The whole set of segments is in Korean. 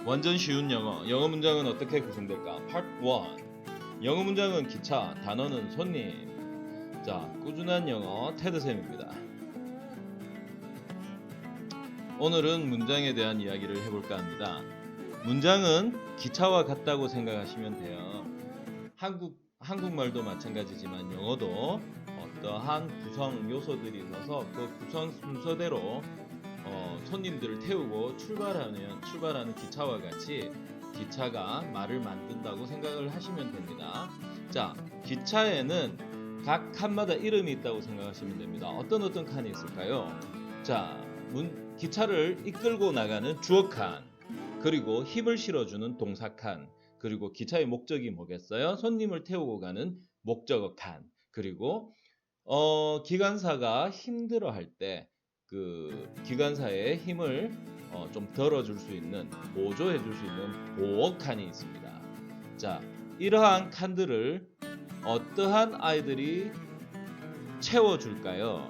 완전 쉬운 영어. 영어 문장은 어떻게 구성될까? Part 1. 영어 문장은 기차, 단어는 손님. 자, 꾸준한 영어 테드쌤입니다. 오늘은 문장에 대한 이야기를 해볼까 합니다. 문장은 기차와 같다고 생각하시면 돼요. 한국말도 마찬가지지만 영어도 어떠한 구성 요소들이 있어서 그 구성 순서대로 손님들을 태우고 출발하는 기차와 같이 기차가 말을 만든다고 생각을 하시면 됩니다. 자, 기차에는 각 칸마다 이름이 있다고 생각하시면 됩니다. 어떤 칸이 있을까요? 자, 기차를 이끌고 나가는 주어 칸, 그리고 힘을 실어주는 동사 칸, 그리고 기차의 목적이 뭐겠어요? 손님을 태우고 가는 목적어 칸, 그리고 기관사가 힘들어할 때 그 기관사의 힘을 좀 덜어줄 수 있는, 보조해줄 수 있는 보호 칸이 있습니다. 자, 이러한 칸들을 어떠한 아이들이 채워줄까요?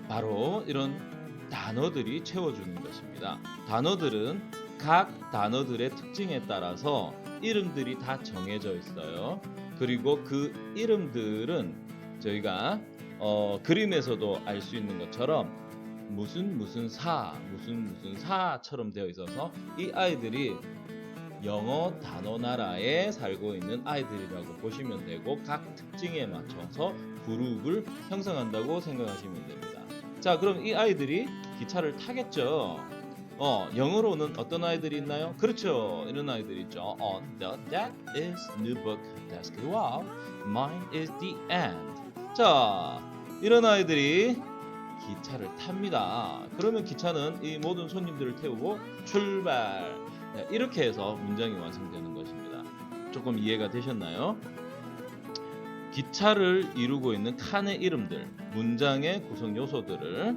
바로 이런 단어들이 채워주는 것입니다. 단어들은 각 단어들의 특징에 따라서 이름들이 다 정해져 있어요. 그리고 그 이름들은 저희가 그림에서도 알 수 있는 것처럼 무슨 사처럼 되어 있어서 이 아이들이 영어 단어 나라에 살고 있는 아이들이라고 보시면 되고, 각 특징에 맞춰서 그룹을 형성한다고 생각하시면 됩니다. 자, 그럼 이 아이들이 기차를 타겠죠. 영어로는 어떤 아이들이 있나요? 그렇죠, 이런 아이들이 있죠. That is new book desk. Wow, mine is the end. 자, 이런 아이들이 기차를 탑니다. 그러면 기차는 이 모든 손님들을 태우고 출발. 네, 이렇게 해서 문장이 완성되는 것입니다. 조금 이해가 되셨나요? 기차를 이루고 있는 칸의 이름들, 문장의 구성 요소들을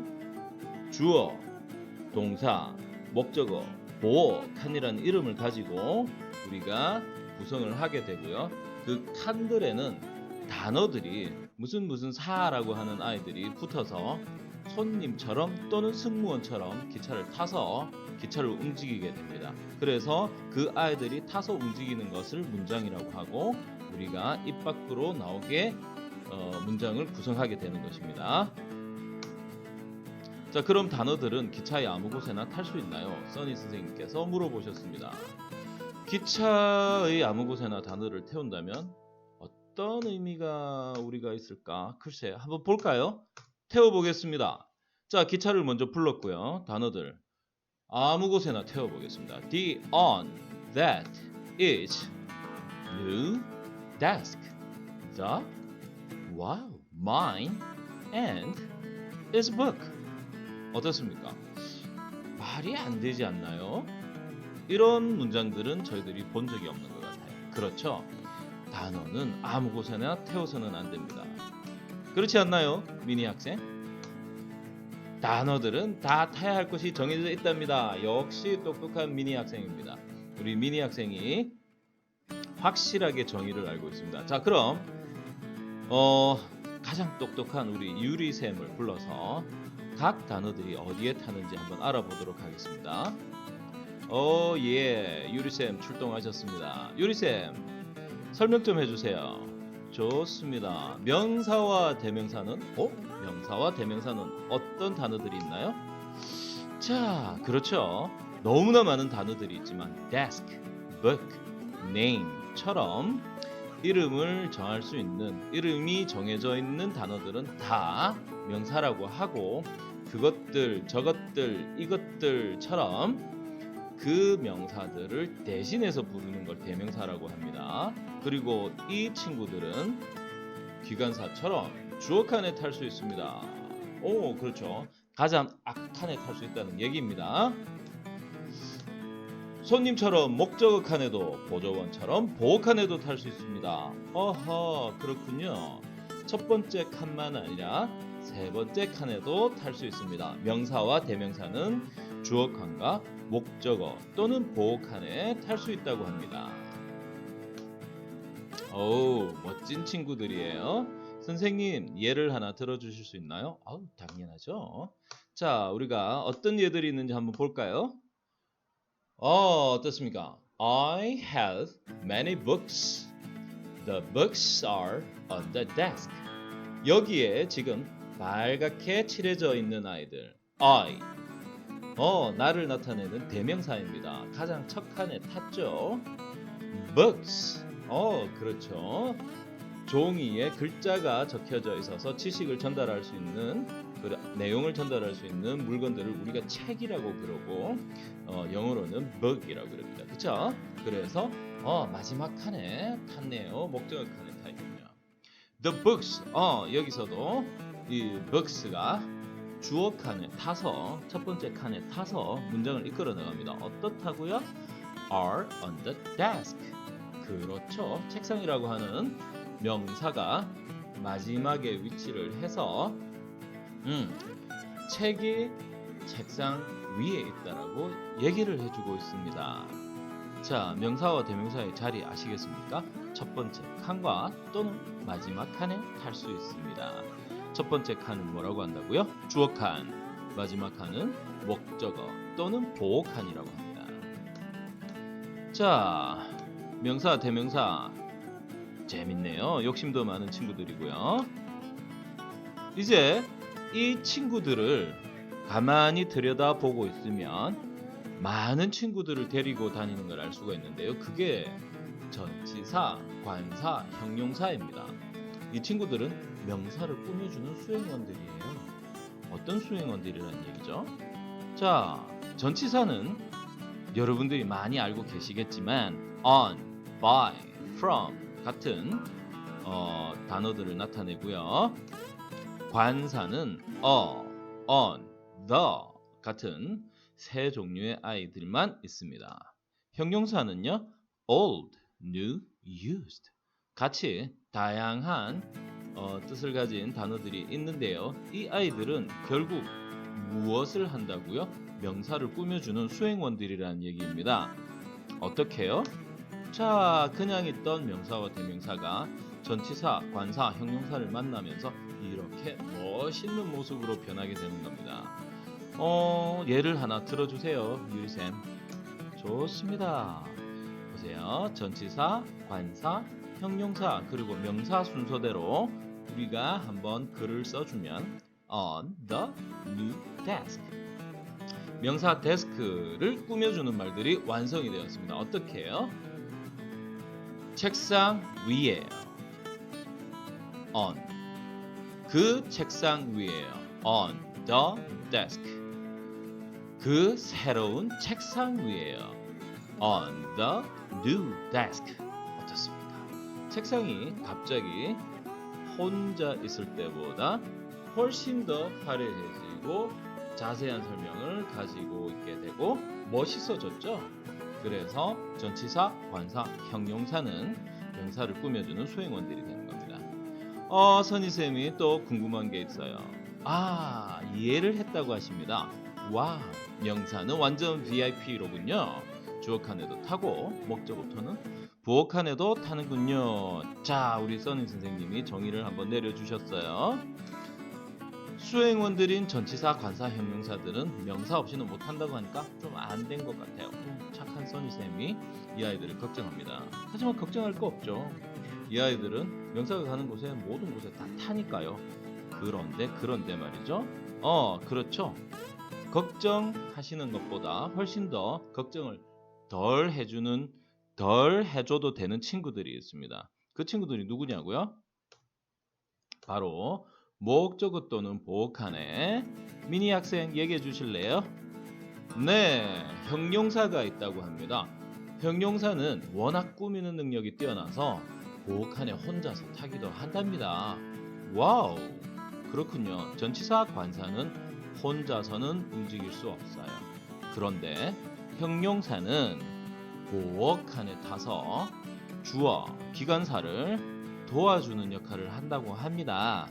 주어, 동사, 목적어, 보어 칸이라는 이름을 가지고 우리가 구성을 하게 되고요. 그 칸들에는 단어들이 무슨 사라고 하는 아이들이 붙어서 손님처럼 또는 승무원처럼 기차를 타서 기차를 움직이게 됩니다. 그래서 그 아이들이 타서 움직이는 것을 문장이라고 하고, 우리가 입 밖으로 나오게 문장을 구성하게 되는 것입니다. 자, 그럼 단어들은 기차의 아무 곳에나 탈 수 있나요? 써니 선생님께서 물어보셨습니다. 기차의 아무 곳에나 단어를 태운다면 어떤 의미가 우리가 있을까? 글쎄, 한번 볼까요? 태워보겠습니다. 자, 기차를 먼저 불렀고요. 단어들 아무 곳에나 태워보겠습니다. The, on, that, is, new, desk, the, wow, mine, and, is book. 어떻습니까? 말이 안 되지 않나요? 이런 문장들은 저희들이 본 적이 없는 것 같아요. 그렇죠? 단어는 아무 곳에나 태워서는 안 됩니다. 그렇지 않나요, 미니 학생? 단어들은 다 타야 할 곳이 정해져 있답니다. 역시 똑똑한 미니 학생입니다. 우리 미니 학생이 확실하게 정의를 알고 있습니다. 자, 그럼 가장 똑똑한 우리 유리쌤을 불러서 각 단어들이 어디에 타는지 한번 알아보도록 하겠습니다. 예, 유리쌤 출동하셨습니다. 유리쌤, 설명 좀 해주세요. 좋습니다. 명사와 대명사는? 명사와 대명사는 어떤 단어들이 있나요? 자, 그렇죠. 너무나 많은 단어들이 있지만 desk, book, name처럼 이름을 정할 수 있는, 이름이 정해져 있는 단어들은 다 명사라고 하고, 그것들, 저것들, 이것들처럼 그 명사들을 대신해서 부르는 걸 대명사라고 합니다. 그리고 이 친구들은 기관사처럼 주어 칸에 탈 수 있습니다. 그렇죠. 가장 앞칸에 탈 수 있다는 얘기입니다. 손님처럼 목적어 칸에도, 보조원처럼 보호 칸에도 탈 수 있습니다. 그렇군요. 첫 번째 칸만 아니라 세 번째 칸에도 탈 수 있습니다. 명사와 대명사는 주어 칸과 목적어 또는 보호 칸에 탈 수 있다고 합니다. 멋진 친구들이에요. 선생님, 예를 하나 들어주실 수 있나요? 당연하죠. 자, 우리가 어떤 예들이 있는지 한번 볼까요? 어떻습니까? I have many books. The books are on the desk. 여기에 지금 빨갛게 칠해져 있는 아이들. I. 나를 나타내는 대명사입니다. 가장 첫 칸에 탔죠. Books. 그렇죠. 종이에 글자가 적혀져 있어서 지식을 전달할 수 있는 내용을 전달할 수 있는 물건들을 우리가 책이라고 그러고 영어로는 book이라고 그럽니다. 그렇죠? 그래서 마지막 칸에 탔네요. 목적어 칸에 타 있군요. The books. 여기서도 이 books가 주어 칸에 타서 첫 번째 칸에 타서 문장을 이끌어 나갑니다. 어떻다고요? Are on the desk. 그렇죠. 책상이라고 하는 명사가 마지막에 위치를 해서 책이 책상 위에 있다라고 얘기를 해주고 있습니다. 자, 명사와 대명사의 자리 아시겠습니까? 첫 번째 칸과 또는 마지막 칸에 탈 수 있습니다. 첫 번째 칸은 뭐라고 한다고요? 주어 칸. 마지막 칸은 목적어 또는 보호 칸이라고 합니다. 자, 명사, 대명사 재밌네요. 욕심도 많은 친구들이고요. 이제 이 친구들을 가만히 들여다보고 있으면 많은 친구들을 데리고 다니는 걸 알 수가 있는데요. 그게 전치사, 관사, 형용사입니다. 이 친구들은 명사를 꾸며주는 수행원들이에요. 어떤 수행원들이라는 얘기죠? 자, 전치사는 여러분들이 많이 알고 계시겠지만 on, by, from 같은 단어들을 나타내고요. 관사는 on, the 같은 세 종류의 아이들만 있습니다. 형용사는요. old, new, used 같이 다양한 뜻을 가진 단어들이 있는데요. 이 아이들은 결국 무엇을 한다고요? 명사를 꾸며주는 수행원들이라는 얘기입니다. 어떻게요? 자, 그냥 있던 명사와 대명사가 전치사, 관사, 형용사를 만나면서 이렇게 멋있는 모습으로 변하게 되는 겁니다. 예를 하나 들어주세요, 유리쌤. 좋습니다. 보세요. 전치사, 관사, 형용사, 그리고 명사 순서대로 우리가 한번 글을 써주면 on the new desk. 명사 데스크를 꾸며주는 말들이 완성이 되었습니다. 어떻게 해요? 책상 위에요. on. 그 책상 위에요. on the desk. 그 새로운 책상 위에요. on the new desk. 어떻습니까? 책상이 갑자기 혼자 있을 때보다 훨씬 더 화려해지고 자세한 설명을 가지고 있게 되고 멋있어졌죠? 그래서 전치사, 관사, 형용사는 명사를 꾸며주는 수행원들이 되는 겁니다. 선희쌤이 또 궁금한 게 있어요. 이해를 했다고 하십니다. 와, 명사는 완전 VIP로군요. 주어 칸에도 타고 목적어토는 부호 칸에도 타는군요. 자, 우리 써니 선생님이 정의를 한번 내려주셨어요. 수행원들인 전치사, 관사, 형용사들은 명사 없이는 못한다고 하니까 좀 안 된 것 같아요. 착한 써니쌤이 이 아이들을 걱정합니다. 하지만 걱정할 거 없죠. 이 아이들은 명사가 가는 곳에 모든 곳에 다 타니까요. 그런데 말이죠. 그렇죠. 걱정하시는 것보다 훨씬 더 걱정을 덜 해줘도 되는 친구들이 있습니다. 그 친구들이 누구냐고요? 바로 목적어 또는 보호 칸에 미니 학생 얘기해 주실래요? 네, 형용사가 있다고 합니다. 형용사는 워낙 꾸미는 능력이 뛰어나서 보호 칸에 혼자서 타기도 한답니다. 와우, 그렇군요. 전치사, 관사는 혼자서는 움직일 수 없어요. 그런데 형용사는 보호 칸에 타서 주어, 기관사를 도와주는 역할을 한다고 합니다.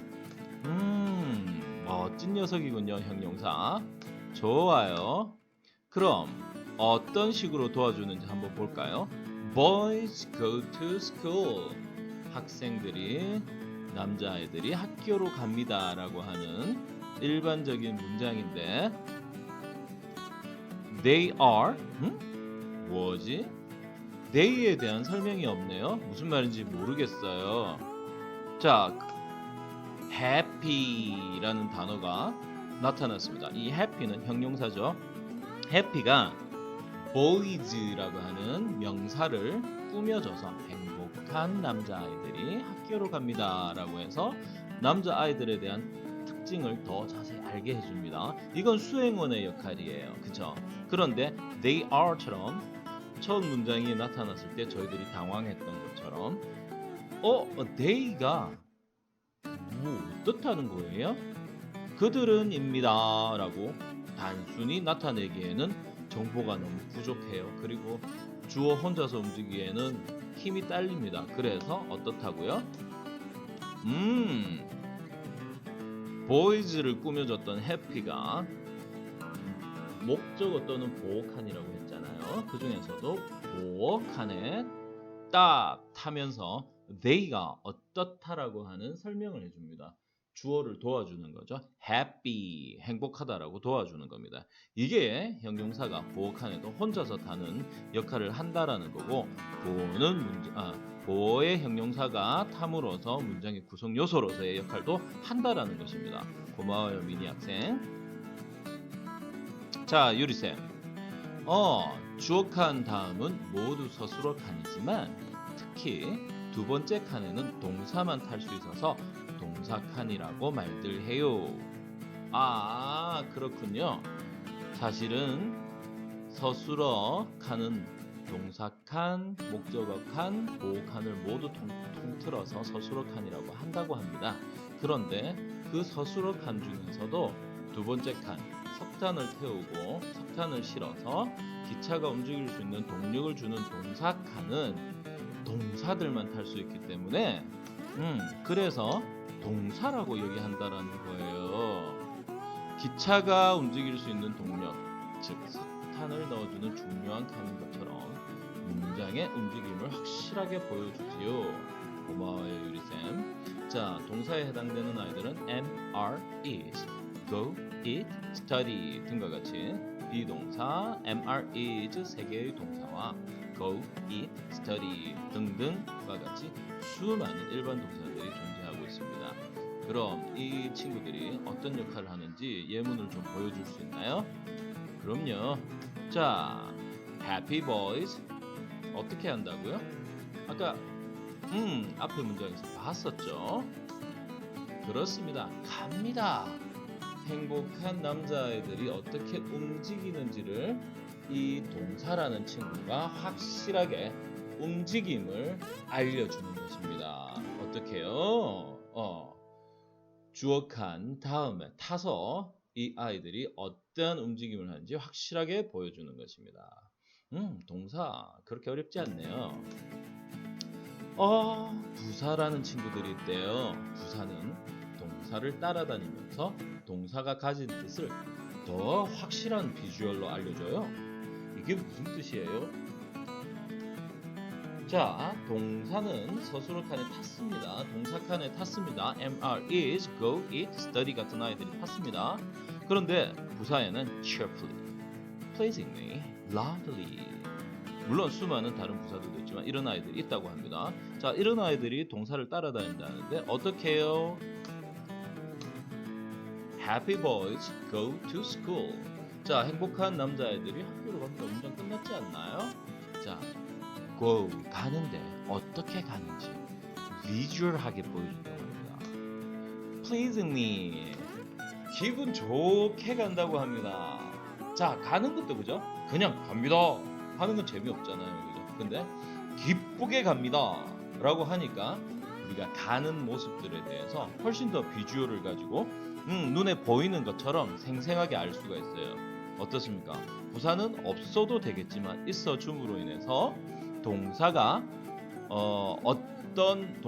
멋진 녀석이군요, 형용사. 좋아요. 그럼 어떤 식으로 도와주는지 한번 볼까요? Boys go to school. 학생들이, 남자아이들이 학교로 갑니다 라고 하는 일반적인 문장인데 They are 뭐지? they에 대한 설명이 없네요. 무슨 말인지 모르겠어요. 자, happy라는 단어가 나타났습니다. 이 happy는 형용사죠. happy가 boys라고 하는 명사를 꾸며줘서 행복한 남자아이들이 학교로 갑니다라고 해서 남자아이들에 대한 특징을 더 자세히 알게 해줍니다. 이건 수행원의 역할이에요. 그쵸? 그런데 they are처럼 첫 문장이 나타났을 때 저희들이 당황했던 것처럼 they가 뭐 어떻다는 거예요? 그들은입니다 라고 단순히 나타내기에는 정보가 너무 부족해요. 그리고 주어 혼자서 움직이기에는 힘이 딸립니다. 그래서 어떻다고요? 보이즈를 꾸며줬던 해피가 목적어 또는 보어칸이라고 했잖아요. 그 중에서도 보어칸에 딱 타면서 they가 어떻다라고 하는 설명을 해줍니다. 주어를 도와주는 거죠. happy, 행복하다라고 도와주는 겁니다. 이게 형용사가 보어칸에도 혼자서 타는 역할을 한다라는 거고, 보어의 형용사가 탐으로서 문장의 구성 요소로서의 역할도 한다라는 것입니다. 고마워요, 미니 학생. 자, 유리쌤. 주어 칸 다음은 모두 서술어 칸이지만 특히 두 번째 칸에는 동사만 탈 수 있어서 동사 칸이라고 말들 해요. 그렇군요. 사실은 서술어 칸은 동사 칸, 목적어 칸, 보호 칸을 모두 통틀어서 서술어 칸이라고 한다고 합니다. 그런데 그 서술어 칸 중에서도 두 번째 칸, 석탄을 태우고 석탄을 실어서 기차가 움직일 수 있는 동력을 주는 동사 칸은 동사들만 탈 수 있기 때문에 그래서 동사라고 얘기한다라는 거예요. 기차가 움직일 수 있는 동력, 즉 석탄을 넣어주는 중요한 칸인 것처럼 문장의 움직임을 확실하게 보여주지요. 고마워요, 유리쌤. 자, 동사에 해당되는 아이들은 am, are, is, go, eat, study 등과 같이 비동사 am, are, is 세 개의 동사와 go, eat, study 등등과 같이 수많은 일반 동사들이 존재하고 있습니다. 그럼 이 친구들이 어떤 역할을 하는지 예문을 좀 보여줄 수 있나요? 그럼요. 자, happy boys 어떻게 한다고요? 아까 앞에 문장에서 봤었죠? 그렇습니다. 갑니다. 행복한 남자아이들이 어떻게 움직이는지를 이 동사라는 친구가 확실하게 움직임을 알려주는 것입니다. 어떻게요? 주어 칸 다음에 타서 이 아이들이 어떠한 움직임을 하는지 확실하게 보여주는 것입니다. 동사 그렇게 어렵지 않네요. 부사라는 친구들이 있대요. 부사는 동사를 따라다니면서 동사가 가진 뜻을 더 확실한 비주얼로 알려줘요. 이게 무슨 뜻이에요? 자, 동사는 서술어 칸에 탔습니다. 동사 칸에 탔습니다. am, are, is, go, eat, study 같은 아이들이 탔습니다. 그런데 부사에는 cheerfully, pleasingly, loudly 물론 수많은 다른 부사들도 있지만 이런 아이들이 있다고 합니다. 자, 이런 아이들이 동사를 따라다닌다는데 어떻게 해요? Happy boys go to school. 자, 행복한 남자애들이 학교로 갑니다. 문장 끝났지 않나요? 자, go 가는데 어떻게 가는지 비주얼하게 보여준다고 합니다. Pleasingly 기분 좋게 간다고 합니다. 자, 가는 것도 그죠? 그냥 갑니다 하는 건 재미없잖아요, 그죠? 근데 기쁘게 갑니다 라고 하니까 우리가 가는 모습들에 대해서 훨씬 더 비주얼을 가지고 눈에 보이는 것처럼 생생하게 알 수가 있어요. 어떻습니까? 부사는 없어도 되겠지만 있어 줌으로 인해서 동사가 어떤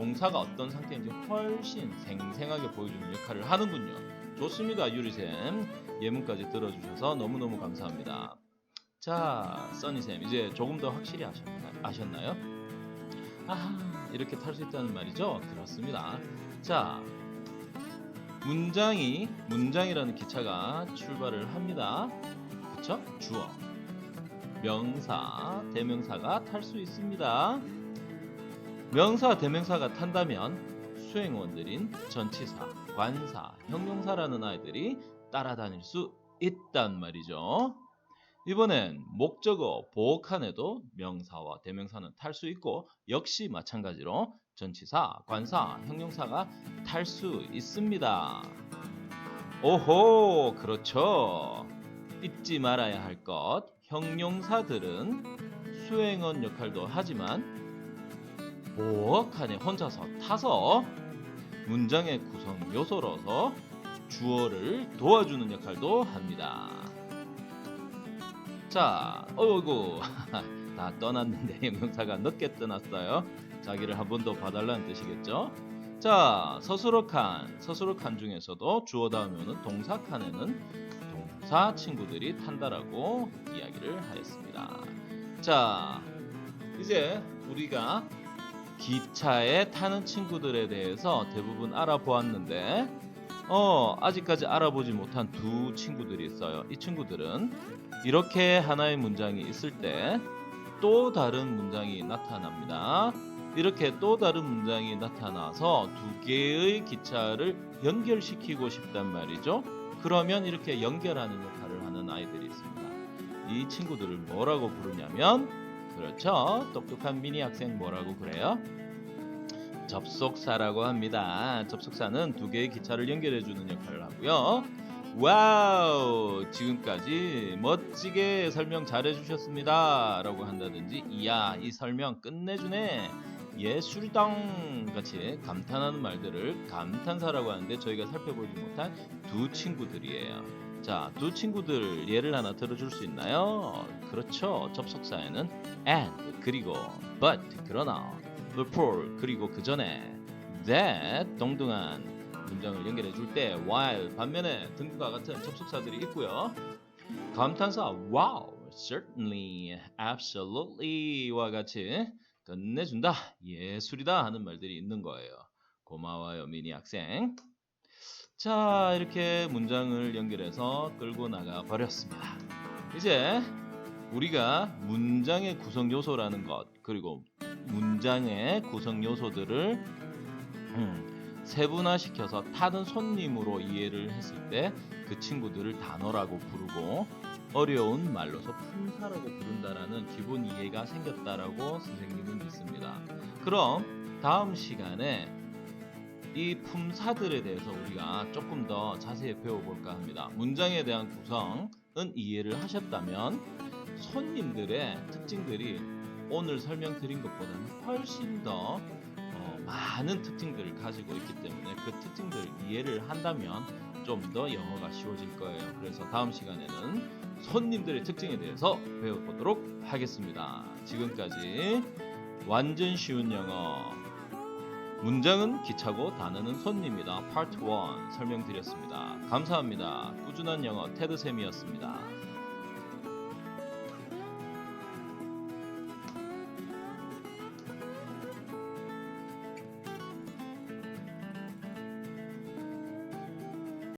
상태인지 훨씬 생생하게 보여주는 역할을 하는군요. 좋습니다, 유리쌤. 예문까지 들어주셔서 너무너무 감사합니다. 자, 써니쌤 이제 조금 더 확실히 아셨나요? 이렇게 탈 수 있다는 말이죠? 그렇습니다. 자, 문장이라는 기차가 출발을 합니다. 그쵸? 주어. 명사, 대명사가 탈 수 있습니다. 명사, 대명사가 탄다면 수행원들인 전치사, 관사, 형용사라는 아이들이 따라다닐 수 있단 말이죠. 이번엔 목적어, 보어칸에도 명사와 대명사는 탈 수 있고 역시 마찬가지로 전치사, 관사, 형용사가 탈 수 있습니다. 오호, 그렇죠. 잊지 말아야 할 것, 형용사들은 수행원 역할도 하지만 보어칸에 혼자서 타서 문장의 구성 요소로서 주어를 도와주는 역할도 합니다. 자, 어이구 다 떠났는데 형용사가 늦게 떠났어요. 자기를 한 번 더 봐달라는 뜻이겠죠. 자, 서술어 칸 중에서도 주어 다음에 오는 동사 칸에는 동사 친구들이 탄다라고 이야기를 하였습니다. 자, 이제 우리가 기차에 타는 친구들에 대해서 대부분 알아보았는데 아직까지 알아보지 못한 두 친구들이 있어요. 이 친구들은 이렇게 하나의 문장이 있을 때 또 다른 문장이 나타납니다. 이렇게 또 다른 문장이 나타나서 두 개의 기차를 연결시키고 싶단 말이죠. 그러면 이렇게 연결하는 역할을 하는 아이들이 있습니다. 이 친구들을 뭐라고 부르냐면, 그렇죠, 똑똑한 미니 학생 뭐라고 그래요? 접속사라고 합니다. 접속사는 두 개의 기차를 연결해주는 역할을 하고요. 와우, 지금까지 멋지게 설명 잘해주셨습니다 라고 한다든지, 이야 이 설명 끝내주네, 예술당 같이 감탄하는 말들을 감탄사라고 하는데, 저희가 살펴보지 못한 두 친구들이에요. 자, 두 친구들 예를 하나 들어줄 수 있나요? 그렇죠, 접속사에는 and 그리고 but 그러나, before 그리고 그 전에, that 동등한 문장을 연결해 줄 때, while 반면에 등과 같은 접속사들이 있고요. 감탄사 wow, certainly, absolutely와 같이 끝내준다, 예술이다 하는 말들이 있는 거예요. 고마워요 미니 학생. 자, 이렇게 문장을 연결해서 끌고 나가 버렸습니다. 이제 우리가 문장의 구성 요소라는 것, 그리고 문장의 구성 요소들을 세분화시켜서 타는 손님으로 이해를 했을 때 그 친구들을 단어라고 부르고 어려운 말로서 품사라고 부른다라는 기본 이해가 생겼다라고 선생님은 믿습니다. 그럼 다음 시간에 이 품사들에 대해서 우리가 조금 더 자세히 배워볼까 합니다. 문장에 대한 구성은 이해를 하셨다면 손님들의 특징들이 오늘 설명드린 것보다는 훨씬 더 많은 특징들을 가지고 있기 때문에 그 특징들을 이해를 한다면 좀 더 영어가 쉬워질 거예요. 그래서 다음 시간에는 손님들의 특징에 대해서 배워보도록 하겠습니다. 지금까지 완전 쉬운 영어, 문장은 기차고 단어는 손님이다 파트 1 설명드렸습니다. 감사합니다. 꾸준한 영어 테드쌤이었습니다.